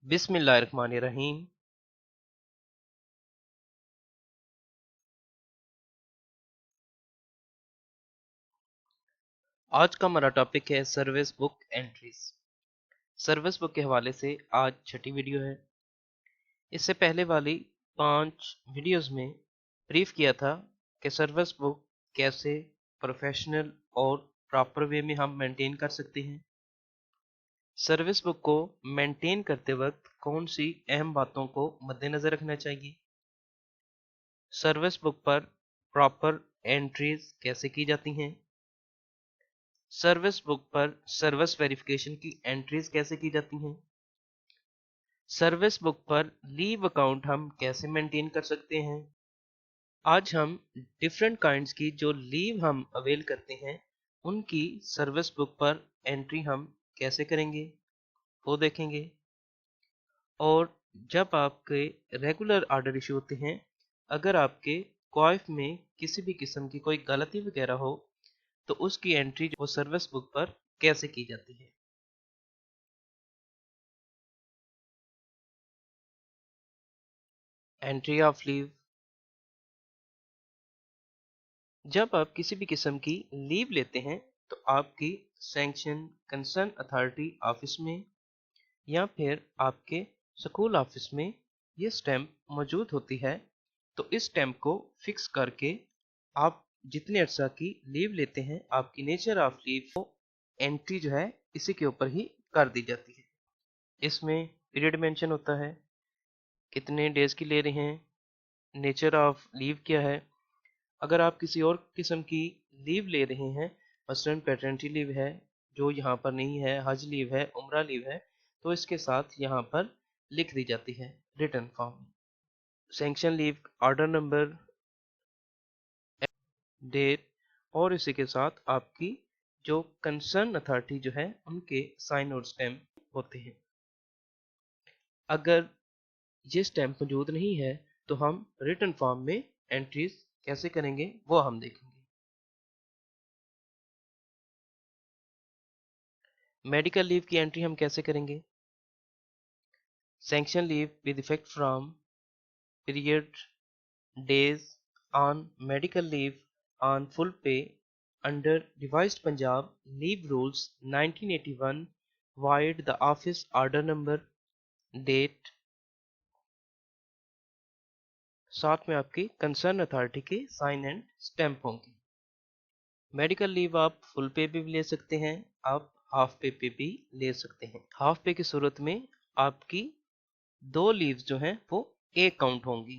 बिस्मिल्लाहिर्रहमानिर्रहीम। आज का हमारा टॉपिक है service book entries. Service book के हवाले से आज छठी वीडियो है। इससे पहले वाली 5 वीडियोस में ब्रीफ किया था कि सर्विस बुक कैसे प्रोफेशनल और प्रॉपर वे में हम मेंटेन कर सकते हैं। सर्विस बुक को मेंटेन करते वक्त कौन सी अहम बातों को मद्देनज़र रखना चाहिए, सर्विस बुक पर प्रॉपर एंट्रीज कैसे की जाती हैं, सर्विस बुक पर सर्विस वेरिफिकेशन की एंट्रीज कैसे की जाती हैं, सर्विस बुक पर लीव अकाउंट हम कैसे मेंटेन कर सकते हैं। आज हम डिफरेंट काइंड्स की जो लीव हम अवेल करते हैं उनकी सर्विस बुक पर एंट्री हम कैसे करेंगे वो देखेंगे। और जब आपके रेगुलर ऑर्डर इशू होते हैं, अगर आपके क्वाइफ में किसी भी किस्म की कोई गलती वगैरह हो तो उसकी एंट्री वो सर्विस बुक पर कैसे की जाती है। एंट्री ऑफ लीव, जब आप किसी भी किस्म की लीव लेते हैं तो आपकी सैंक्शन कंसर्न अथॉरिटी ऑफिस में या फिर आपके स्कूल ऑफिस में ये स्टैम्प मौजूद होती है। तो इस स्टैम्प को फिक्स करके आप जितने अर्सा की लीव लेते हैं आपकी नेचर ऑफ लीव को एंट्री जो है इसी के ऊपर ही कर दी जाती है। इसमें पीरियड मेंशन होता है, कितने डेज की ले रहे हैं, नेचर ऑफ लीव क्या है। अगर आप किसी और किस्म की लीव ले रहे हैं, मसलन पैटर्निटी लीव है जो यहाँ पर नहीं है, हज लीव है, उम्रा लीव है, तो इसके साथ यहाँ पर लिख दी जाती है रिटर्न फॉर्म में। Sanction leave, order number, date और इसी के साथ आपकी जो कंसर्न अथॉरिटी जो है उनके साइन और स्टैम्प होते हैं। अगर ये स्टैम्प मौजूद नहीं है तो हम रिटर्न फॉर्म में एंट्रीज कैसे करेंगे वो हम देखेंगे। मेडिकल लीव की एंट्री हम कैसे करेंगे। Sanction leave with effect from period days on medical leave on full pay under revised Punjab leave rules 1981 vide the office order number, date, साथ में आपकी कंसर्न अथॉरिटी के साइन एंड स्टैम्प होंगे। Medical leave आप full pay भी ले सकते हैं, आप हाफ पे भी ले सकते हैं। हाफ पे की सूरत में आपकी 2 लीव्स जो हैं वो एक काउंट होंगी।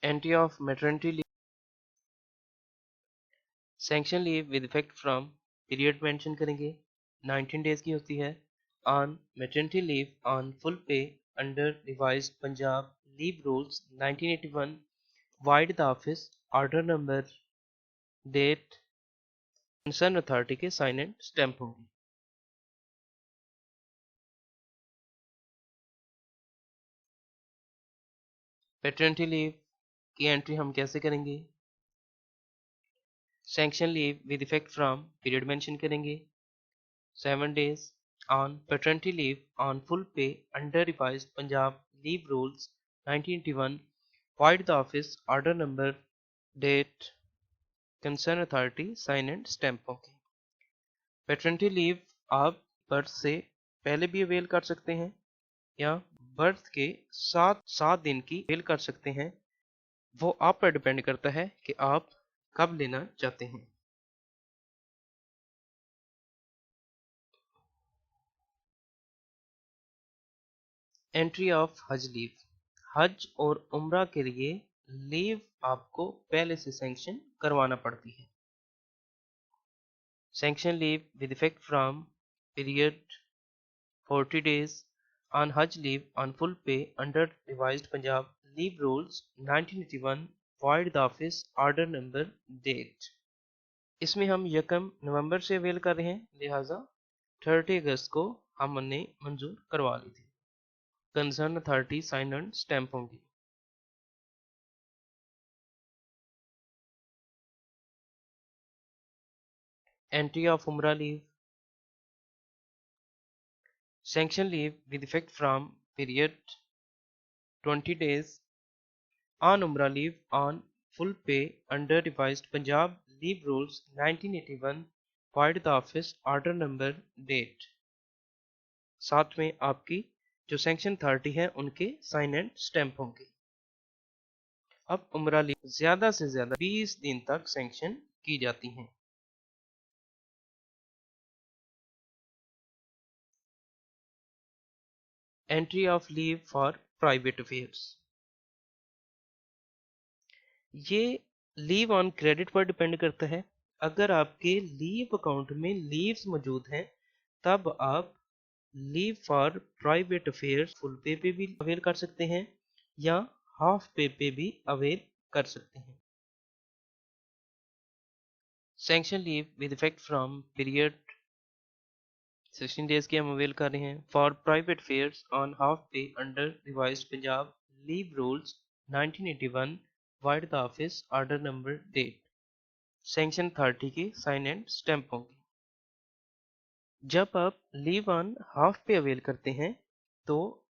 Entry of maternity leave, sanction leave with effect from period mention करेंगे, 19 डेज की होती है। On maternity leave on full pay under revised Punjab leave rules 1981 vide the office order number, date, concern authority के sign and stamp होंगे। Paternity leave की entry हम कैसे करेंगे। Sanction leave with effect from period mention करेंगे, 7 days on paternity leave on full pay under revised Punjab leave rules 1981 void the office order number, date, concern authority sign and stamp होंगे। Paternity leave आप birth से पहले भी avail कर सकते हैं या बर्थ के 7 दिन की अवेल कर सकते हैं। वो आप पर डिपेंड करता है कि आप कब लेना चाहते हैं। एंट्री ऑफ हज लीव, हज और उम्रा के लिए लीव आपको पहले से सैंक्शन करवाना पड़ती है। Sanction leave with effect from period 40 days on हज leave on full pay under revised Punjab leave rules 1981 void the office order number, date। इसमें हम 1 नवंबर से अवेल कर रहे हैं, लिहाजा 30 अगस्त को हमने मंजूर करवा ली थी। Concern authority sign and stamp होंगी। entry of umrah leave, sanction leave with effect from period 20 days, on umrah leave on full pay under revised Punjab Leave Rules 1981, void the office order number date। साथ में आपकी जो section 30 है उनके sign and stamp होंगे। अब उम्रा leave ज्यादा से ज्यादा 20 दिन तक सैंक्शन की जाती हैं। Entry of leave for private affairs, ये लीव ऑन क्रेडिट पर डिपेंड करता है। अगर आपके लीव अकाउंट में लीव्स मौजूद हैं तब आप leave for private affairs full पे पे भी अवेल कर सकते हैं या हाफ पे भी अवेल कर सकते हैं। Sanction leave with effect from period 16 days की हम अवेल कर रहे हैं for private affairs on half pay under revised Punjab leave rules 1981, vide the office order number date. Section 30 के साइन एंड स्टैंप होंगे। जब आप leave on half pay avail करते हैं तो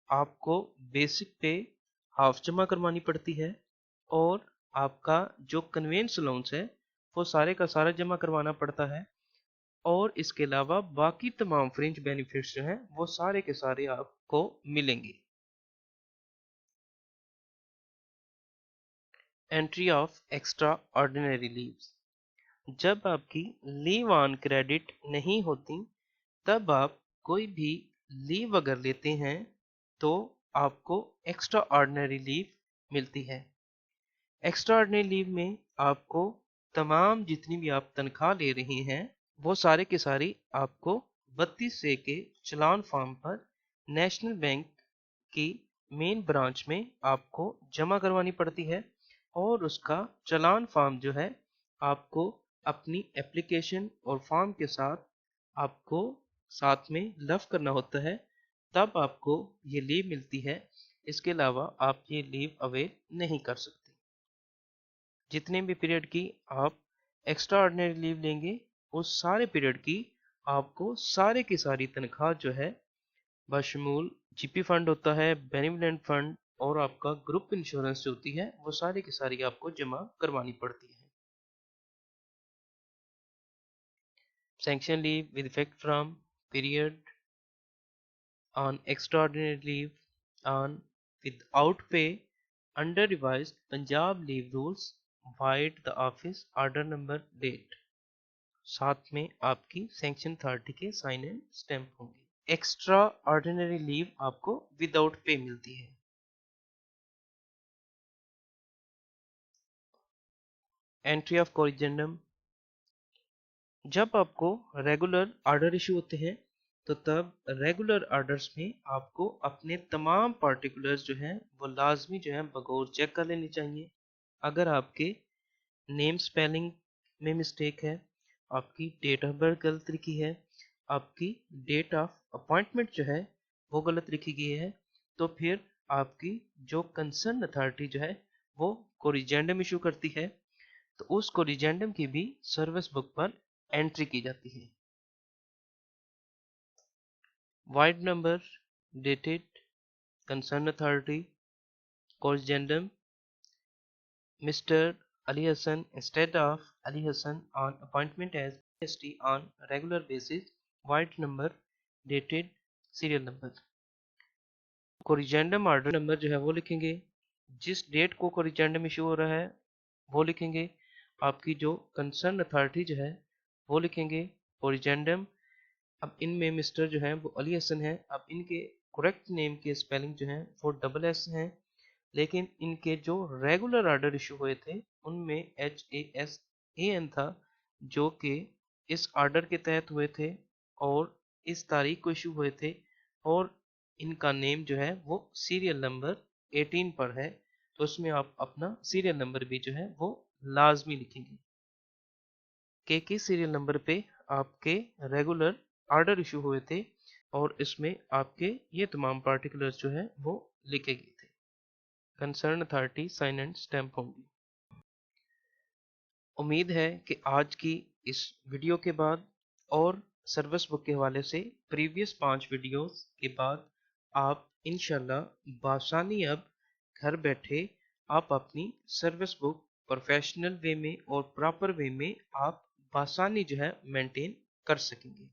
आपको बेसिक पे हाफ जमा करवानी पड़ती है और आपका जो कन्वेंस अलाउंस है वो सारे का सारा जमा करवाना पड़ता है और इसके अलावा बाकी तमाम फ्रिंज बेनिफिट्स जो हैं वो सारे के सारे आपको मिलेंगे। Entry of extra ordinary leaves, जब आपकी लीव ऑन क्रेडिट नहीं होती तब आप कोई भी लीव अगर लेते हैं तो आपको एक्स्ट्रा ऑर्डिनरी लीव मिलती है। एक्स्ट्रा ऑर्डिनरी लीव में आपको तमाम जितनी भी आप तनख्वाह ले रही हैं वो सारे के सारी आपको 32A के चलान फॉर्म पर नेशनल बैंक की मेन ब्रांच में आपको जमा करवानी पड़ती है और उसका चलान फॉर्म जो है आपको अपनी एप्लीकेशन और फॉर्म के साथ आपको साथ में लफ करना होता है, तब आपको ये लीव मिलती है। इसके अलावा आप ये लीव अवेल नहीं कर सकते। जितने भी पीरियड की आप एक्स्ट्रा ऑर्डिनरी लीव लेंगे उस सारे पीरियड की आपको सारे की सारी तनख्वाह जो है बशमूल जीपी फंड होता है, बेनिफिट फंड और आपका ग्रुप इंश्योरेंस जो होती है वो सारी की सारी आपको जमा करवानी पड़ती है। Sanction leave with effect from period on extraordinary leave on without pay under revised Punjab leave rules, void the office order number date। साथ में आपकी सेक्शन 30 के साइन एंड स्टैंप होंगे। एक्स्ट्रा ऑर्डिनरी लीव आपको विदाउट पे मिलती है। Entry of corrigendum, जब आपको रेगुलर ऑर्डर इशू होते हैं तो तब रेगुलर ऑर्डर्स में आपको अपने तमाम पार्टिकुलर्स जो हैं वो लाजमी जो है बगौर चेक कर लेनी चाहिए। अगर आपके नेम स्पेलिंग में मिस्टेक है, आपकी डेट ऑफ बर्थ गलत लिखी है, आपकी डेट ऑफ अपॉइंटमेंट जो है वो गलत लिखी गई है, तो फिर आपकी जो कंसर्न अथॉरिटी जो है वो कोरिजेंडम इशू करती है तो उस कोरिजेंडम की भी सर्विस बुक पर एंट्री की जाती है। Wide number dated concern authority corrigendum Mr. Ali Hassan instead of Ali Hassan on appointment as PST on regular basis, white number dated serial number। Corrigendum order number जो है वो लिखेंगे, जिस date को कोरिजेंडम इशू हो रहा है वो लिखेंगे, आपकी जो कंसर्न अथॉरिटी जो है वो लिखेंगे, कोरिजेंडम। अब इनमें मिस्टर जो है वो अली हसन है। अब इनके करेक्ट नेम के स्पेलिंग जो है वो डबल एस हैं, लेकिन इनके जो रेगुलर ऑर्डर इशू हुए थे उनमें HASAN था जो कि इस ऑर्डर के तहत हुए थे और इस तारीख को इशू हुए थे और इनका नेम जो है वो सीरियल नंबर 18 पर है, तो उसमें आप अपना सीरियल नंबर भी जो है वो लाजमी लिखेंगे। के सीरियल नंबर पे आपके रेगुलर ऑर्डर इशू हुए थे और इसमें आपके ये तमाम पार्टिकुलर्स जो है वो लिखे गए थे। Concern authority sign and stamp होंगी। उम्मीद है कि आज की इस वीडियो के बाद और सर्विस बुक के हवाले से प्रीवियस 5 वीडियोस के बाद आप इंशाल्लाह बासानी अब घर बैठे आप अपनी सर्विस बुक प्रोफेशनल वे में और प्रॉपर वे में आप बासानी जो है मेंटेन कर सकेंगे।